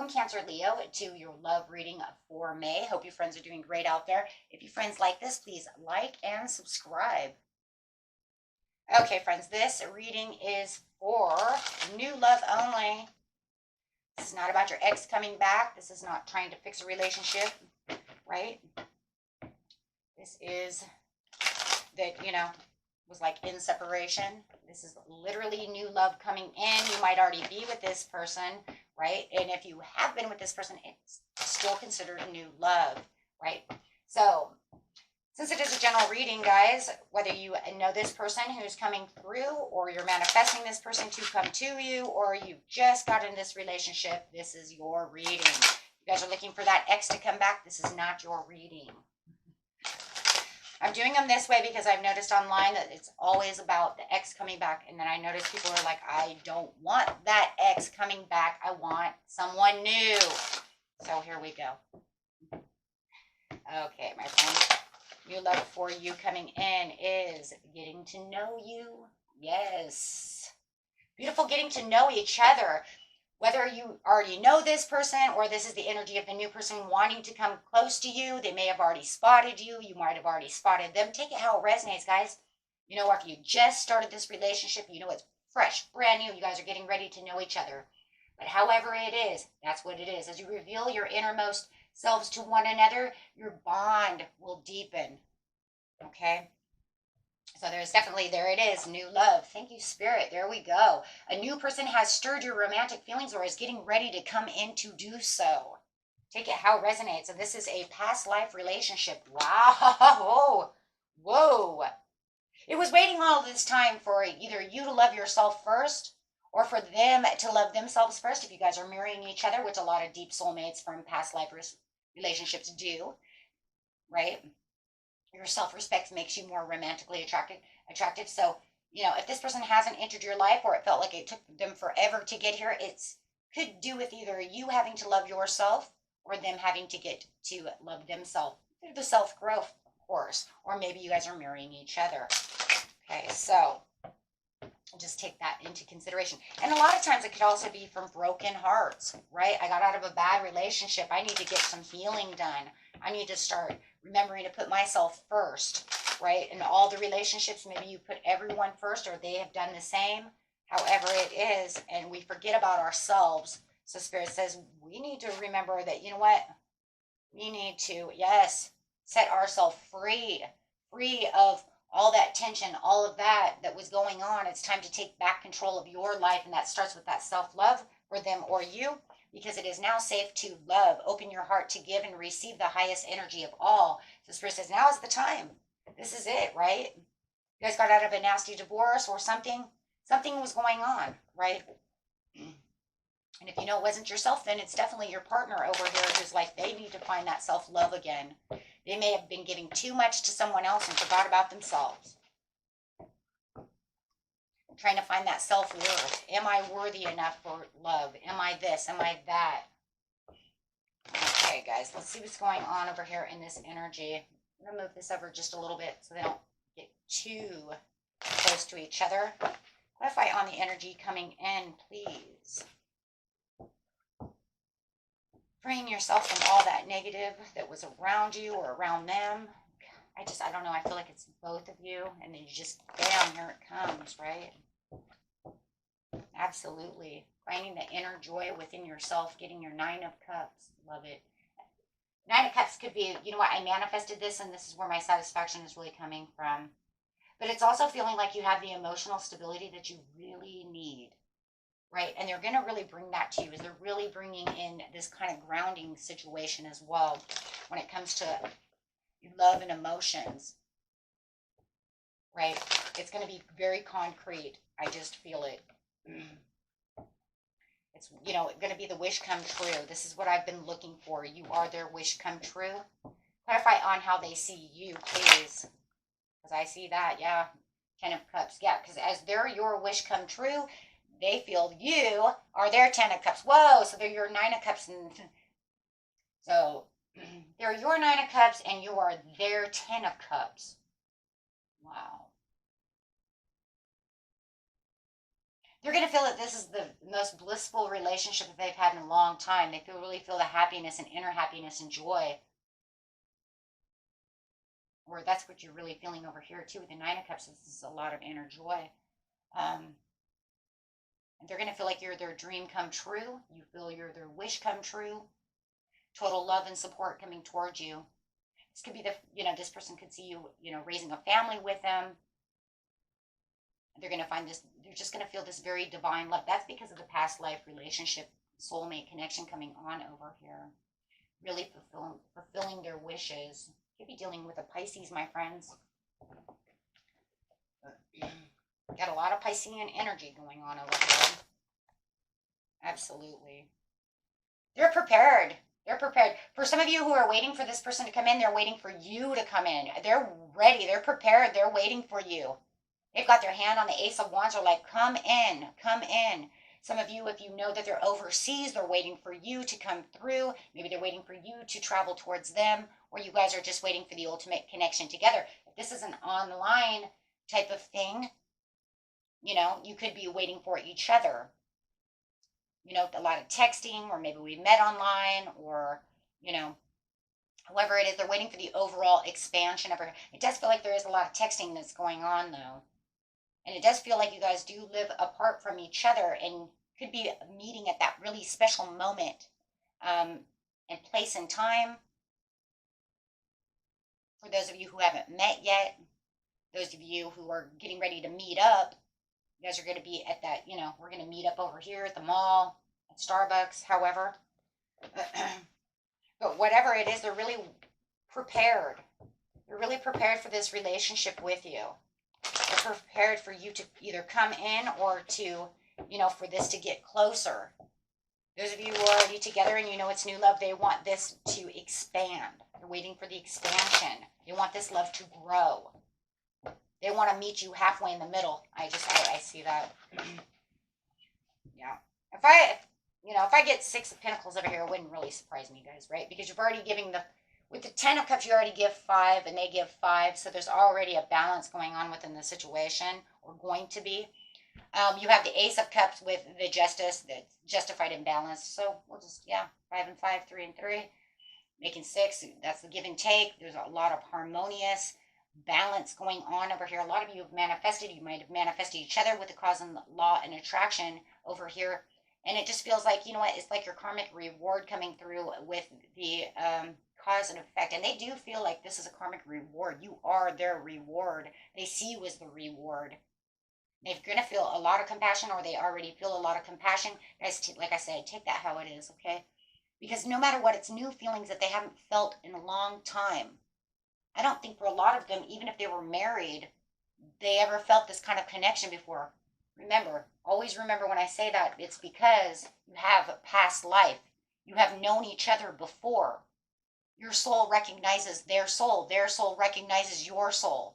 welcome Cancer Leo to your love reading for May. Hope you friends are doing great out there. If you friends like this, please like and subscribe. Okay, friends, this reading is for new love only. This is not about your ex coming back. This is not trying to fix a relationship, right? This is that, was like in separation. This is literally new love coming in. You might already be with this person, right? And if you have been with this person, it's still considered new love, right? So since it is a general reading, guys, whether you know this person who's coming through, or you're manifesting this person to come to you, or you just got in this relationship, this is your reading. You guys are looking for that ex to come back, this is not your reading. I'm doing them this way because I've noticed online that it's always about the ex coming back. And then I notice people are like, I don't want that ex coming back. I want someone new. So here we go. Okay, my friend. New love for you coming in is getting to know you. Yes. Beautiful getting to know each other. Whether you already know this person or this is the energy of the new person wanting to come close to you, they may have already spotted you. You might have already spotted them. Take it how it resonates, guys. After you just started this relationship, it's fresh, brand new. You guys are getting ready to know each other. But however it is, that's what it is. As you reveal your innermost selves to one another, your bond will deepen. Okay? So there's definitely, there it is, new love. Thank you, Spirit. There we go. A new person has stirred your romantic feelings or is getting ready to come in to do so. Take it how it resonates. So this is a past life relationship. Wow. Whoa. It was waiting all this time for either you to love yourself first or for them to love themselves first. If you guys are marrying each other, which a lot of deep soulmates from past life relationships do, right? Your self-respect makes you more romantically attracted. So, if this person hasn't entered your life or it felt like it took them forever to get here, it's could do with either you having to love yourself or them having to get to love themselves through the self-growth, of course. Or maybe you guys are marrying each other. Okay, so just take that into consideration. And a lot of times it could also be from broken hearts, right? I got out of a bad relationship. I need to get some healing done. I need to start remembering to put myself first, right? In all the relationships, maybe you put everyone first or they have done the same, however it is, and we forget about ourselves. So Spirit says we need to remember that, we need to, yes, set ourselves free of all that tension, all of that was going on. It's time to take back control of your life, and that starts with that self-love for them or you, because it is now safe to love. Open your heart to give and receive the highest energy of all. So Spirit says, now is the time. This is it, right? You guys got out of a nasty divorce or something. Something was going on, right? And if you know it wasn't yourself, then it's definitely your partner over here who's like, they need to find that self-love again. They may have been giving too much to someone else and forgot about themselves. Trying to find that self-worth. Am I worthy enough for love? Am I this? Am I that? Okay, guys, let's see what's going on over here in this energy. I'm going to move this over just a little bit so they don't get too close to each other. Clarify on the energy coming in, please. Freeing yourself from all that negative that was around you or around them. I don't know. I feel like it's both of you. And then you just, bam, here it comes, right? Absolutely. Finding the inner joy within yourself, getting your 9 of Cups. Love it. 9 of Cups could be, I manifested this and this is where my satisfaction is really coming from. But it's also feeling like you have the emotional stability that you really need. Right, and they're going to really bring that to you, as they're really bringing in this kind of grounding situation as well when it comes to love and emotions, right? It's going to be very concrete. I just feel it. It's, going to be the wish come true. This is what I've been looking for. You are their wish come true. Clarify on how they see you, please. Because I see that, yeah. 10 of Cups, yeah, because as they're your wish come true, they feel you are their 10 of Cups. Whoa, so they're your 9 of Cups. And so they're your 9 of Cups and you are their 10 of Cups. Wow. They're going to feel that this is the most blissful relationship that they've had in a long time. They really feel the happiness and inner happiness and joy. Or that's what you're really feeling over here too with the Nine of Cups. This is a lot of inner joy. Um, and they're going to feel like you're their dream come true. You feel you're their wish come true. Total love and support coming towards you. This could be this person could see you, raising a family with them. They're going to find this, they're just going to feel this very divine love. That's because of the past life relationship, soulmate connection coming on over here. Really fulfilling their wishes. Could be dealing with a Pisces, my friends. Got a lot of Piscean energy going on over here. Absolutely. They're prepared. They're prepared. For some of you who are waiting for this person to come in, they're waiting for you to come in. They're ready. They're prepared. They're waiting for you. They've got their hand on the Ace of Wands. They're like, come in, come in. Some of you, if you know that they're overseas, they're waiting for you to come through. Maybe they're waiting for you to travel towards them, or you guys are just waiting for the ultimate connection together. If this is an online type of thing, you could be waiting for each other. A lot of texting, or maybe we met online, or, whoever it is, they're waiting for the overall expansion of her. It does feel like there is a lot of texting that's going on, though. And it does feel like you guys do live apart from each other and could be meeting at that really special moment and place and time. For those of you who haven't met yet, those of you who are getting ready to meet up, you guys are going to be at that, we're going to meet up over here at the mall, at Starbucks, however. But whatever it is, they're really prepared. They're really prepared for this relationship with you. They're prepared for you to either come in or to, for this to get closer. Those of you who are already together and it's new love, they want this to expand. They're waiting for the expansion. They want this love to grow. They want to meet you halfway in the middle. I see that. Yeah. If I get Six of Pentacles over here, it wouldn't really surprise me, guys, right? Because you've already given with the Ten of Cups, you already give 5 and they give 5. So there's already a balance going on within the situation, or going to be. You have the Ace of Cups with the Justice, that's justified imbalance. So we'll just, 5 and 5, 3 and 3. Making 6, that's the give and take. There's a lot of harmonious balance going on over here. A lot of you have manifested. You might have manifested each other with the cause and law and attraction over here. And it just feels like, it's like your karmic reward coming through with the cause and effect. And they do feel like this is a karmic reward. You are their reward. They see you as the reward. They're going to feel a lot of compassion, or they already feel a lot of compassion. Guys, like I said, take that how it is, okay? Because no matter what, it's new feelings that they haven't felt in a long time. I don't think for a lot of them, even if they were married, they ever felt this kind of connection before. Remember, always remember when I say that, it's because you have a past life. You have known each other before. Your soul recognizes their soul recognizes your soul.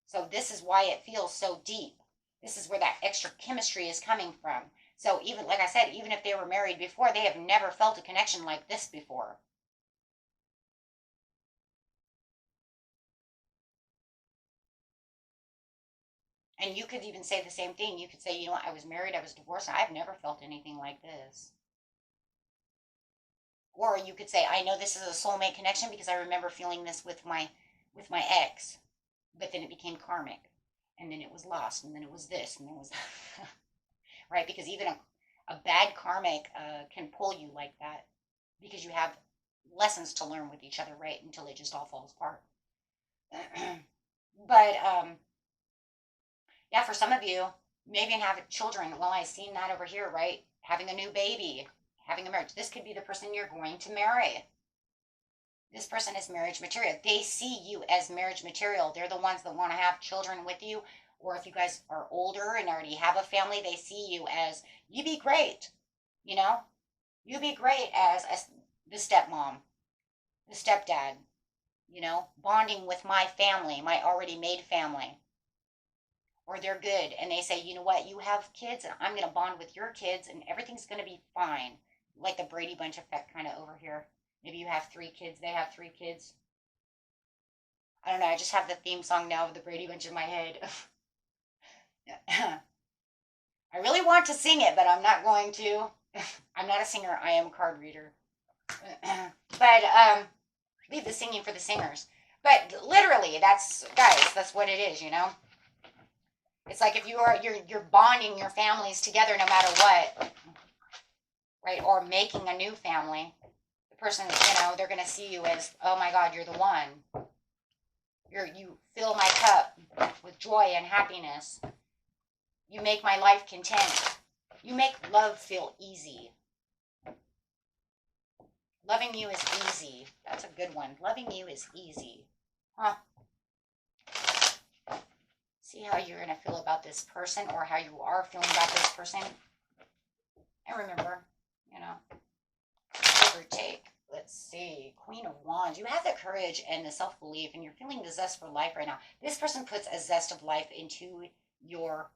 So this is why it feels so deep. This is where that extra chemistry is coming from. So even, like I said, even if they were married before, they have never felt a connection like this before. And you could even say the same thing. You could say, I was married, I was divorced, and I've never felt anything like this. Or you could say, I know this is a soulmate connection because I remember feeling this with my ex, but then it became karmic, and then it was lost, and then it was this, and then it was right? Because even a bad karmic can pull you like that, because you have lessons to learn with each other, right? Until it just all falls apart. But for some of you, maybe even have children. Well, I've seen that over here, right? Having a new baby, having a marriage. This could be the person you're going to marry. This person is marriage material. They see you as marriage material. They're the ones that want to have children with you. Or if you guys are older and already have a family, they see you as, you be great. You be great as the stepmom, the stepdad, bonding with my family, my already made family. Or they're good and they say, you know what, you have kids and I'm going to bond with your kids and everything's going to be fine. Like the Brady Bunch effect kind of over here. Maybe you have 3 kids, they have 3 kids. I don't know, I just have the theme song now of the Brady Bunch in my head. I really want to sing it, but I'm not going to. I'm not a singer. I am a card reader. But leave the singing for the singers. But literally, that's guys. That's what it is. You know. It's like if you're bonding your families together no matter what, right? Or making a new family. The person, they're gonna see you as, oh my God, you're the one. You fill my cup with joy and happiness. You make my life content. You make love feel easy. Loving you is easy. That's a good one. Loving you is easy. Huh. See how you're going to feel about this person or how you are feeling about this person. And remember, give or take. Let's see. Queen of Wands. You have the courage and the self-belief and you're feeling the zest for life right now. This person puts a zest of life into your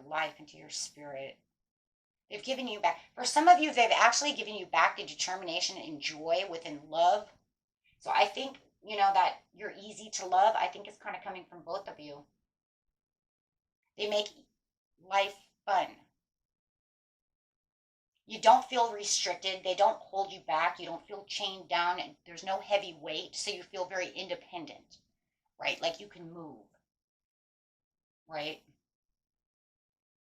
life, into your spirit. They've given you back. For some of you, they've actually given you back the determination and joy within love. So I think, that you're easy to love. I think it's kind of coming from both of you. They make life fun. You don't feel restricted. They don't hold you back. You don't feel chained down. And there's no heavy weight. So you feel very independent, right? Like you can move, right?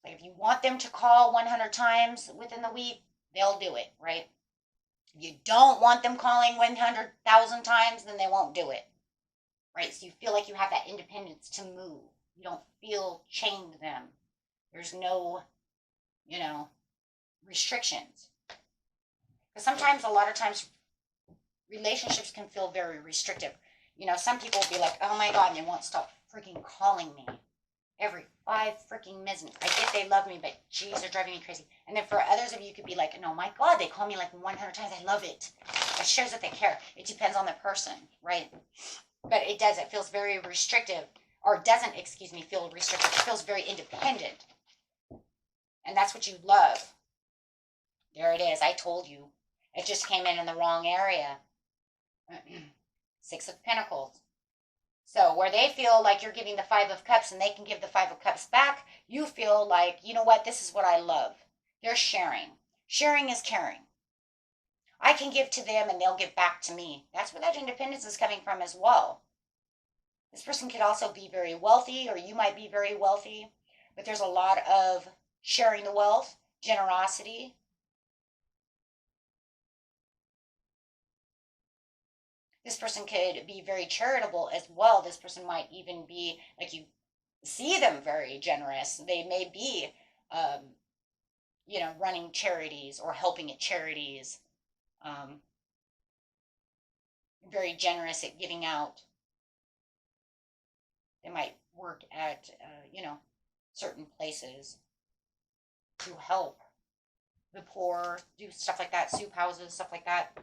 Like if you want them to call 100 times within the week, they'll do it, right? If you don't want them calling 100,000 times, then they won't do it, right? So you feel like you have that independence to move. You don't feel chained to them. There's no, restrictions. Because sometimes, a lot of times, relationships can feel very restrictive. Some people will be like, oh my God, and they won't stop freaking calling me every 5 freaking minutes. I get they love me, but geez, they're driving me crazy. And then for others of you, could be like, no, my God, they call me like 100 times. I love it. It shows that they care. It depends on the person, right? But it does. It feels very restrictive, or doesn't, feel restrictive. It feels very independent. And that's what you love. There it is. I told you. It just came in the wrong area. 6 of Pentacles. So where they feel like you're giving the 5 of Cups and they can give the 5 of Cups back, you feel like, you know what, this is what I love. They're sharing. Sharing is caring. I can give to them and they'll give back to me. That's where that independence is coming from as well. This person could also be very wealthy, or you might be very wealthy, but there's a lot of sharing the wealth, generosity. This person could be very charitable as well. This person might even be, like, you see them very generous. They may be, running charities or helping at charities. Very generous at giving out. They might work at, certain places to help the poor, do stuff like that, soup houses, stuff like that.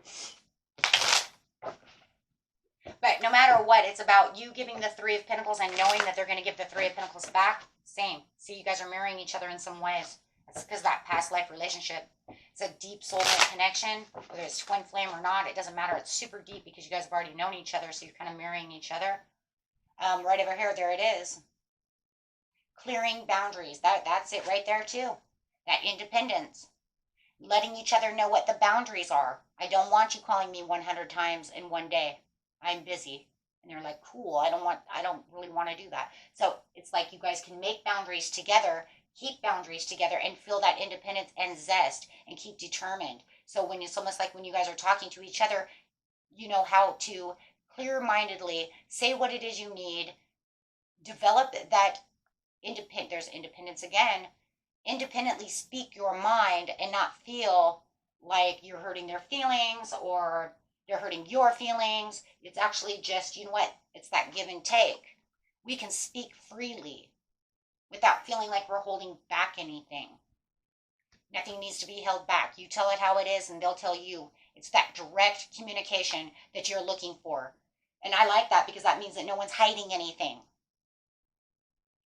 But no matter what, it's about you giving the 3 of Pentacles and knowing that they're going to give the 3 of Pentacles back. Same. See, you guys are marrying each other in some ways. That's because that past life relationship. It's a deep soulmate connection, whether it's twin flame or not. It doesn't matter. It's super deep because you guys have already known each other, so you're kind of marrying each other. Right over here, there it is. Clearing boundaries. That's it right there too. That independence. Letting each other know what the boundaries are. I don't want you calling me 100 times in one day. I'm busy. And they're like, cool, I don't really want to do that. So it's like you guys can make boundaries together, keep boundaries together, and feel that independence and zest and keep determined. So when it's almost like when you guys are talking to each other, you know how to clear-mindedly say what it is you need, develop that there's independence again, independently speak your mind and not feel like you're hurting their feelings or they're hurting your feelings. It's actually just, you know what? It's that give and take. We can speak freely without feeling like we're holding back anything. Nothing needs to be held back. You tell it how it is and they'll tell you. It's that direct communication that you're looking for. And I like that because that means that no one's hiding anything.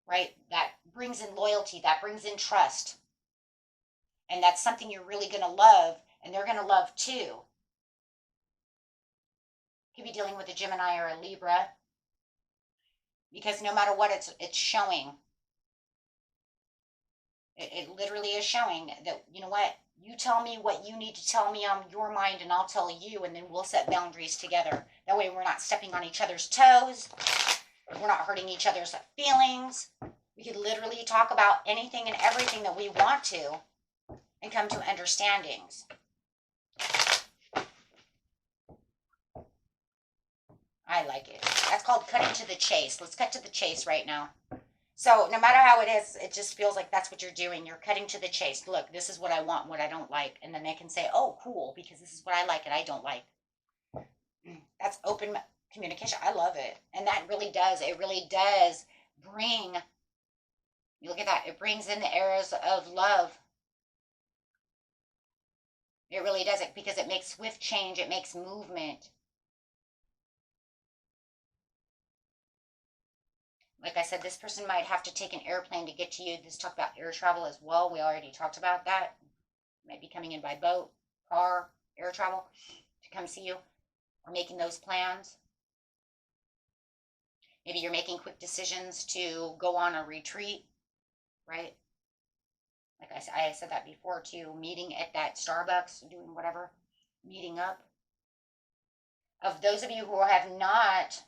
Right? That brings in loyalty. That brings in trust. And that's something you're really going to love and they're going to love too. Could be dealing with a Gemini or a Libra. because no matter what, it's showing. It literally is showing that, you know what, you tell me what you need to tell me on your mind, and I'll tell you, and then we'll set boundaries together. That way we're not stepping on each other's toes. We're not hurting each other's feelings. We could literally talk about anything and everything that we want to and come to understandings. I like it. That's called cutting to the chase. Let's cut to the chase right now. So no matter how it is, it just feels like that's what you're doing. You're cutting to the chase. Look, this is what I want, what I don't like. And then they can say, oh, cool, because this is what I like and I don't like. That's open communication. I love it. And that really does. It really does bring, you look at that, it brings in the eras of love. It really does it, because it makes swift change. It makes movement. Like I said, this person might have to take an airplane to get to you. This talk about air travel as well. We already talked about that. Might be coming in by boat, car, air travel to come see you, or making those plans. Maybe you're making quick decisions to go on a retreat, right? Like I said that before too, meeting at that Starbucks, doing whatever, meeting up. Of those of you who have not,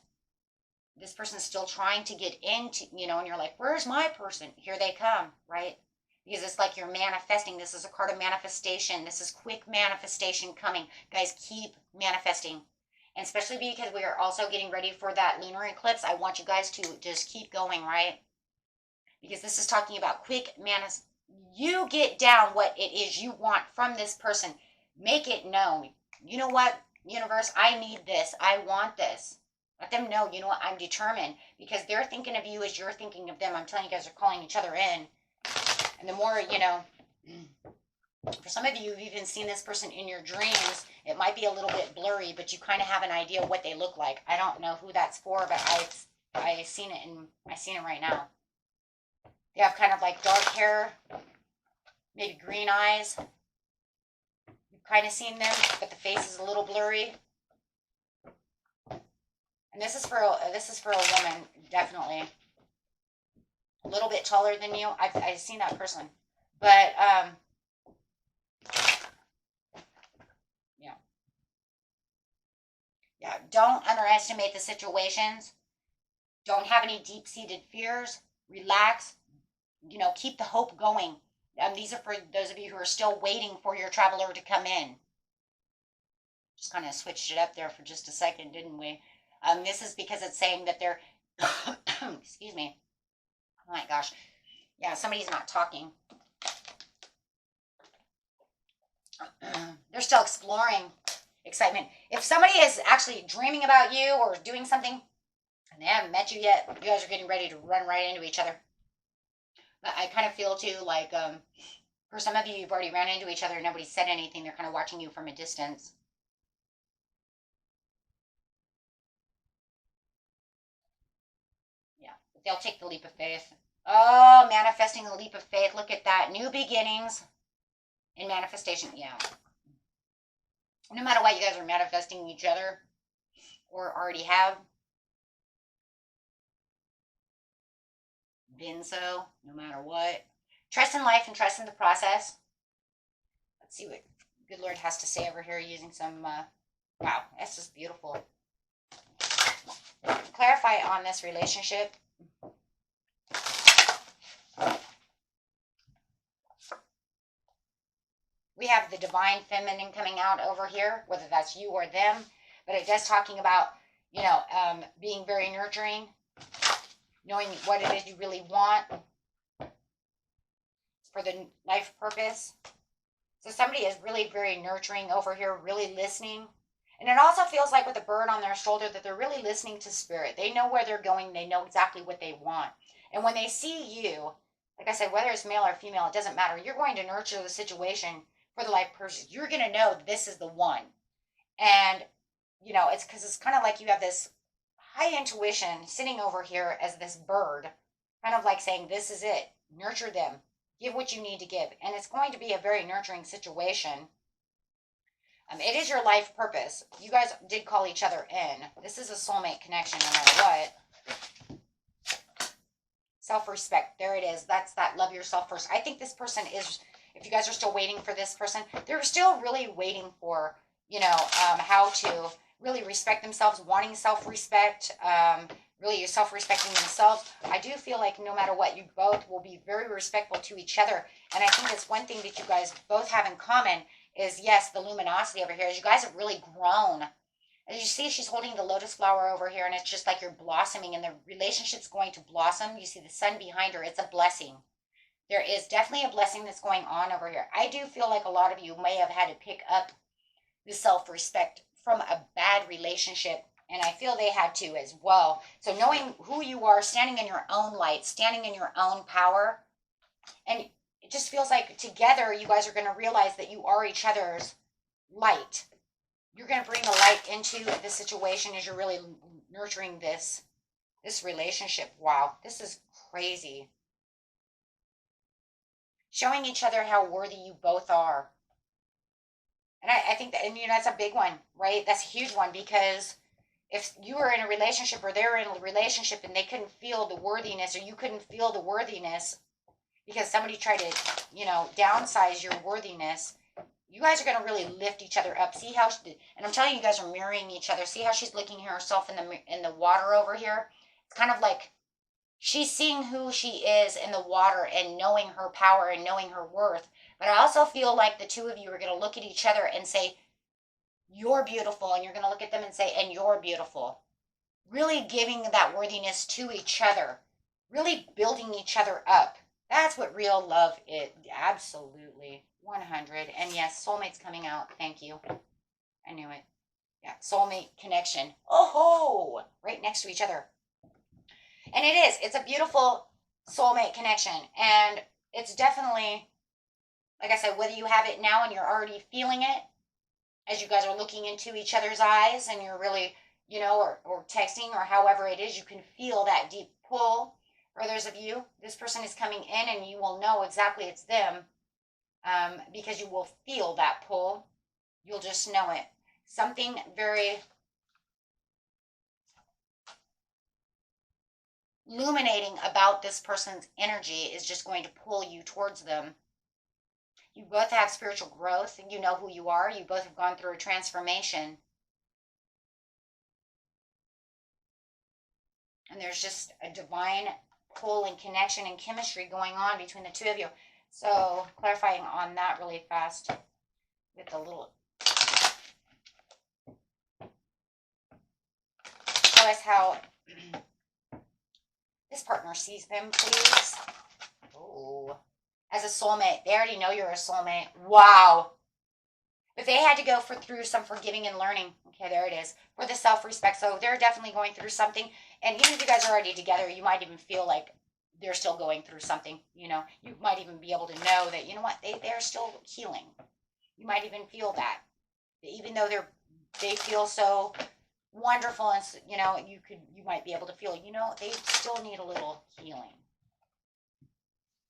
this person's still trying to get into, and you're like, where's my person? Here they come, right? Because it's like you're manifesting. This is a card of manifestation. This is quick manifestation coming. Guys, keep manifesting. And especially because we are also getting ready for that lunar eclipse, I want you guys to just keep going, right? Because this is talking about quick manifestation. You get down what it is you want from this person. Make it known. You know what, universe, I need this. I want this. Let them know, you know what, I'm determined, because they're thinking of you as you're thinking of them. I'm telling you guys, are calling each other in. And the more, for some of you, you've even seen this person in your dreams. It might be a little bit blurry, but you kind of have an idea of what they look like. I don't know who that's for, but I seen it right now. They have kind of like dark hair, maybe green eyes. You've kind of seen them, but the face is a little blurry. And this is for a woman, definitely. A little bit taller than you. I've seen that person. But yeah, don't underestimate the situations. Don't have any deep-seated fears. Relax. Keep the hope going. These are for those of you who are still waiting for your traveler to come in. Just kind of switched it up there for just a second, didn't we? This is because it's saying that they're, excuse me. Oh my gosh. Yeah, somebody's not talking. They're still exploring excitement. If somebody is actually dreaming about you or doing something and they haven't met you yet, you guys are getting ready to run right into each other. But I kind of feel too like, for some of you, you've already ran into each other and nobody said anything. They're kind of watching you from a distance. They'll take the leap of faith. Oh, manifesting the leap of faith. Look at that. New beginnings in manifestation. Yeah. No matter what, you guys are manifesting each other or already have been so, no matter what. Trust in life and trust in the process. Let's see what good Lord has to say over here using some, wow, that's just beautiful. Clarify on this relationship. We have the divine feminine coming out over here, whether that's you or them, but it does talking about, being very nurturing, knowing what it is you really want for the life purpose. So somebody is really very nurturing over here, really listening. And it also feels like with a bird on their shoulder that they're really listening to spirit. They know where they're going. They know exactly what they want. And when they see you, like I said, whether it's male or female, it doesn't matter. You're going to nurture the situation for the life person. You're going to know this is the one. And, it's because it's kind of like you have this high intuition sitting over here as this bird, kind of like saying, this is it. Nurture them. Give what you need to give. And it's going to be a very nurturing situation. It is your life purpose. You guys did call each other in. This is a soulmate connection no matter what. Self-respect. There it is. That's that love yourself first. I think this person is, if you guys are still waiting for this person, they're still really waiting for, how to really respect themselves, wanting self-respect, really self-respecting themselves. I do feel like no matter what, you both will be very respectful to each other. And I think that's one thing that you guys both have in common is, yes, the luminosity over here is you guys have really grown. As you see, she's holding the lotus flower over here, and it's just like you're blossoming, and the relationship's going to blossom. You see the sun behind her. It's a blessing. There is definitely a blessing that's going on over here. I do feel like a lot of you may have had to pick up the self-respect from a bad relationship, and I feel they had to as well. So knowing who you are, standing in your own light, standing in your own power, and it just feels like together you guys are going to realize that you are each other's light. You're going to bring the light into the situation as you're really nurturing this relationship. Wow, this is crazy. Showing each other how worthy you both are. And I think that, and that's a big one, right? That's a huge one, because if you were in a relationship or they're in a relationship and they couldn't feel the worthiness, or you couldn't feel the worthiness because somebody tried to, downsize your worthiness, you guys are going to really lift each other up. See how, and I'm telling you, you guys are mirroring each other. See how she's looking at herself in the water over here? It's kind of like she's seeing who she is in the water and knowing her power and knowing her worth. But I also feel like the two of you are going to look at each other and say, you're beautiful. And you're going to look at them and say, and you're beautiful. Really giving that worthiness to each other. Really building each other up. That's what real love is. Absolutely. 100. And yes, soulmate's coming out. Thank you. I knew it. Yeah, soulmate connection. Oh, right next to each other. And it is. It's a beautiful soulmate connection. And it's definitely, like I said, whether you have it now and you're already feeling it, as you guys are looking into each other's eyes and you're really, or texting or however it is, you can feel that deep pull. For others of you, this person is coming in and you will know exactly it's them. Because you will feel that pull. You'll just know it. Something very illuminating about this person's energy is just going to pull you towards them. You both have spiritual growth, and you know who you are. You both have gone through a transformation. And there's just a divine pull and connection and chemistry going on between the two of you. So clarifying on that really fast with the little. Show us how this partner sees them, please. Oh, as a soulmate. They already know you're a soulmate. Wow. But they had to go through some forgiving and learning. Okay, there it is. For the self-respect. So they're definitely going through something. And even if you guys are already together, you might even feel like they're still going through something. You might even be able to know that, they're still healing. You might even feel that. Even though they feel so wonderful, and you might be able to feel, they still need a little healing.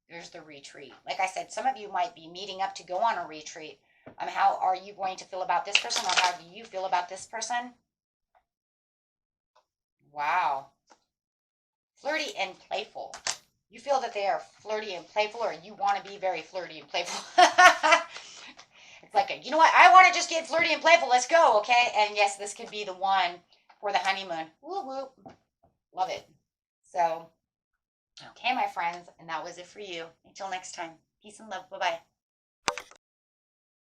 There's the retreat. Like I said, some of you might be meeting up to go on a retreat. How are you going to feel about this person, or how do you feel about this person? Wow. Flirty and playful. You feel that they are flirty and playful, or you want to be very flirty and playful. It's like, you know what? I want to just get flirty and playful. Let's go, okay? And yes, this could be the one for the honeymoon. Woo woo. Love it. So, okay, my friends, and that was it for you. Until next time. Peace and love. Bye-bye.